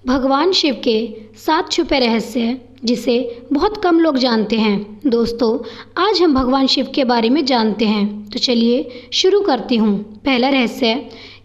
भगवान शिव के 7 छुपे रहस्य जिसे बहुत कम लोग जानते हैं। दोस्तों, आज हम भगवान शिव के बारे में जानते हैं, तो चलिए शुरू करती हूँ। पहला रहस्य,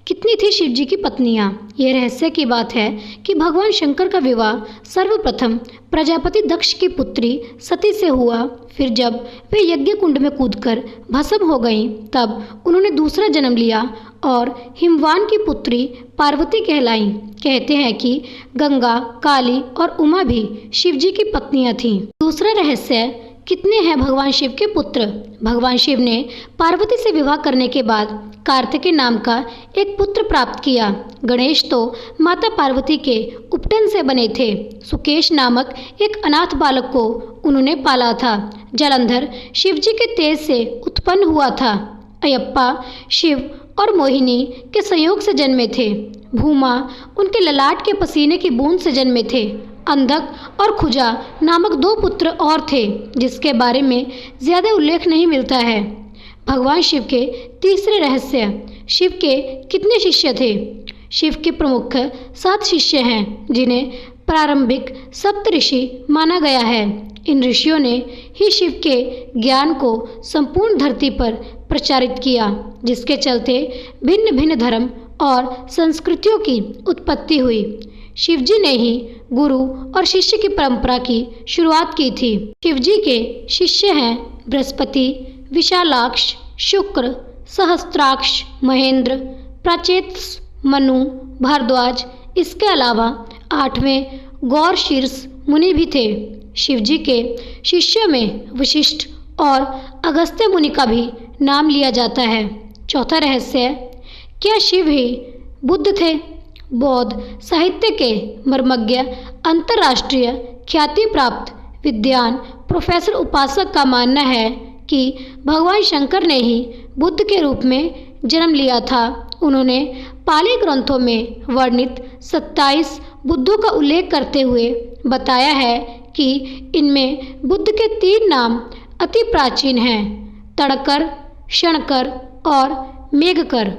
कितनी थी शिव जी की पत्नियाँ। ये रहस्य की बात है कि भगवान शंकर का विवाह सर्वप्रथम प्रजापति दक्ष की पुत्री सती से हुआ। फिर जब वे यज्ञ कुंड में कूदकर भस्म हो गईं, तब उन्होंने दूसरा जन्म लिया और हिमवान की पुत्री पार्वती कहलाईं। कहते हैं कि गंगा, काली और उमा भी शिव जी की पत्नियां थीं। दूसरा रहस्य, कितने हैं भगवान शिव के पुत्र। भगवान शिव ने पार्वती से विवाह करने के बाद कार्तिकेय नाम का एक पुत्र प्राप्त किया। गणेश तो माता पार्वती के उपटन से बने थे। सुकेश नामक एक अनाथ बालक को उन्होंने पाला था। जलंधर शिव जी के तेज से उत्पन्न हुआ था। अयप्पा शिव और मोहिनी के संयोग से जन्मे थे। भूमा उनके ललाट के पसीने की बूंद से जन्मे थे। अंधक और खुजा नामक 2 पुत्र और थे, जिसके बारे में ज़्यादा उल्लेख नहीं मिलता है। भगवान शिव के तीसरे रहस्य, शिव के कितने शिष्य थे। शिव के प्रमुख 7 शिष्य हैं, जिन्हें प्रारंभिक सप्तऋषि माना गया है। इन ऋषियों ने ही शिव के ज्ञान को संपूर्ण धरती पर प्रचारित किया, जिसके चलते भिन्न भिन्न धर्म और संस्कृतियों की उत्पत्ति हुई। शिव जी ने ही गुरु और शिष्य की परंपरा की शुरुआत की थी। शिव जी के शिष्य हैं बृहस्पति, विशालाक्ष, शुक्र, सहस्त्राक्ष, महेंद्र, प्राचेतस, मनु, भारद्वाज। इसके अलावा 8वें गौर शीर्ष मुनि भी थे। शिव जी के शिष्यों में वशिष्ठ और अगस्त्य मुनि का भी नाम लिया जाता है। चौथा रहस्य, क्या शिव ही बुद्ध थे। बौद्ध साहित्य के मर्मज्ञ, अंतर्राष्ट्रीय ख्याति प्राप्त विद्वान प्रोफेसर उपासक का मानना है कि भगवान शंकर ने ही बुद्ध के रूप में जन्म लिया था। उन्होंने पाली ग्रंथों में वर्णित 27 बुद्धों का उल्लेख करते हुए बताया है कि इनमें बुद्ध के 3 नाम अति प्राचीन हैं, तड़कर, क्षणकर और मेघकर।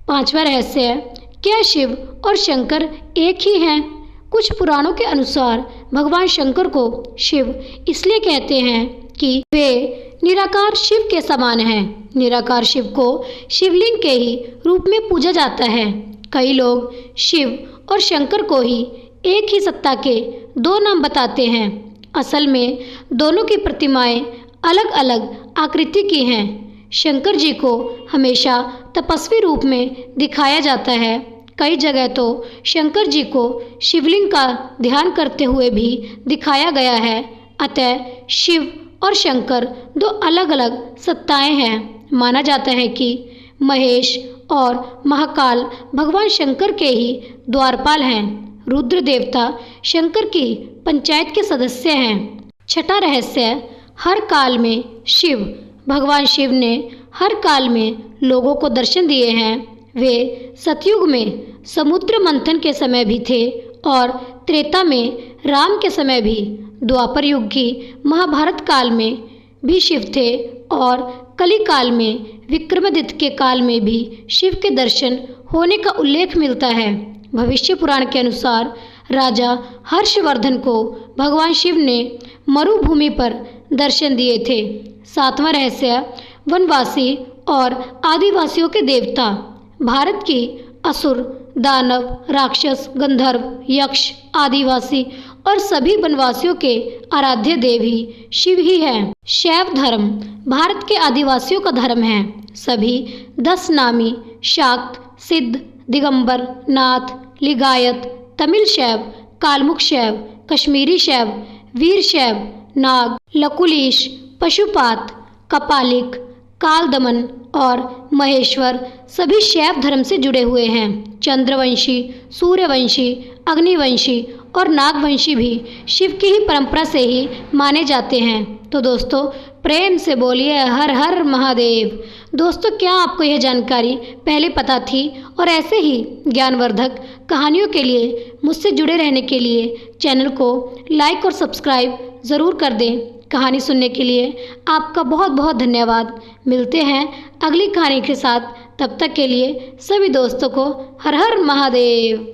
5वां रहस्य, क्या शिव और शंकर एक ही हैं। कुछ पुराणों के अनुसार भगवान शंकर को शिव इसलिए कहते हैं कि वे निराकार शिव के समान हैं। निराकार शिव को शिवलिंग के ही रूप में पूजा जाता है। कई लोग शिव और शंकर को ही एक ही सत्ता के 2 नाम बताते हैं। असल में दोनों की प्रतिमाएं अलग अलग आकृति की हैं। शंकर जी को हमेशा तपस्वी रूप में दिखाया जाता है। कई जगह तो शंकर जी को शिवलिंग का ध्यान करते हुए भी दिखाया गया है। अतः शिव और शंकर 2 अलग अलग सत्ताएं हैं। माना जाता है कि महेश और महाकाल भगवान शंकर के ही द्वारपाल हैं। रुद्र देवता शंकर की पंचायत के सदस्य हैं। छठा रहस्य, हर काल में शिव। भगवान शिव ने हर काल में लोगों को दर्शन दिए हैं। वे सतयुग में समुद्र मंथन के समय भी थे और त्रेता में राम के समय भी। द्वापर युग की महाभारत काल में भी शिव थे और कली काल में विक्रमादित्य के काल में भी शिव के दर्शन होने का उल्लेख मिलता है। भविष्य पुराण के अनुसार राजा हर्षवर्धन को भगवान शिव ने मरुभूमि पर दर्शन दिए थे। 7वां रहस्य, वनवासी और आदिवासियों के देवता। भारत की असुर, दानव, राक्षस, गंधर्व, यक्ष, आदिवासी और सभी वनवासियों के आराध्य देव ही शिव ही हैं। शैव धर्म भारत के आदिवासियों का धर्म है। सभी 10 नामी शाक्त, सिद्ध, दिगंबर, नाथ, लिंगायत, तमिल शैव, कालमुख शैव, कश्मीरी शैव, वीर शैव, नाग, लकुलीश, पशुपात, कपालिक, कालदमन और महेश्वर सभी शैव धर्म से जुड़े हुए हैं। चंद्रवंशी, सूर्यवंशी, अग्निवंशी और नागवंशी भी शिव की ही परंपरा से ही माने जाते हैं। तो दोस्तों, प्रेम से बोलिए हर हर महादेव। दोस्तों, क्या आपको यह जानकारी पहले पता थी? और ऐसे ही ज्ञानवर्धक कहानियों के लिए मुझसे जुड़े रहने के लिए चैनल को लाइक और सब्सक्राइब ज़रूर कर दें। कहानी सुनने के लिए आपका बहुत बहुत धन्यवाद। मिलते हैं अगली कहानी के साथ। तब तक के लिए सभी दोस्तों को हर हर महादेव।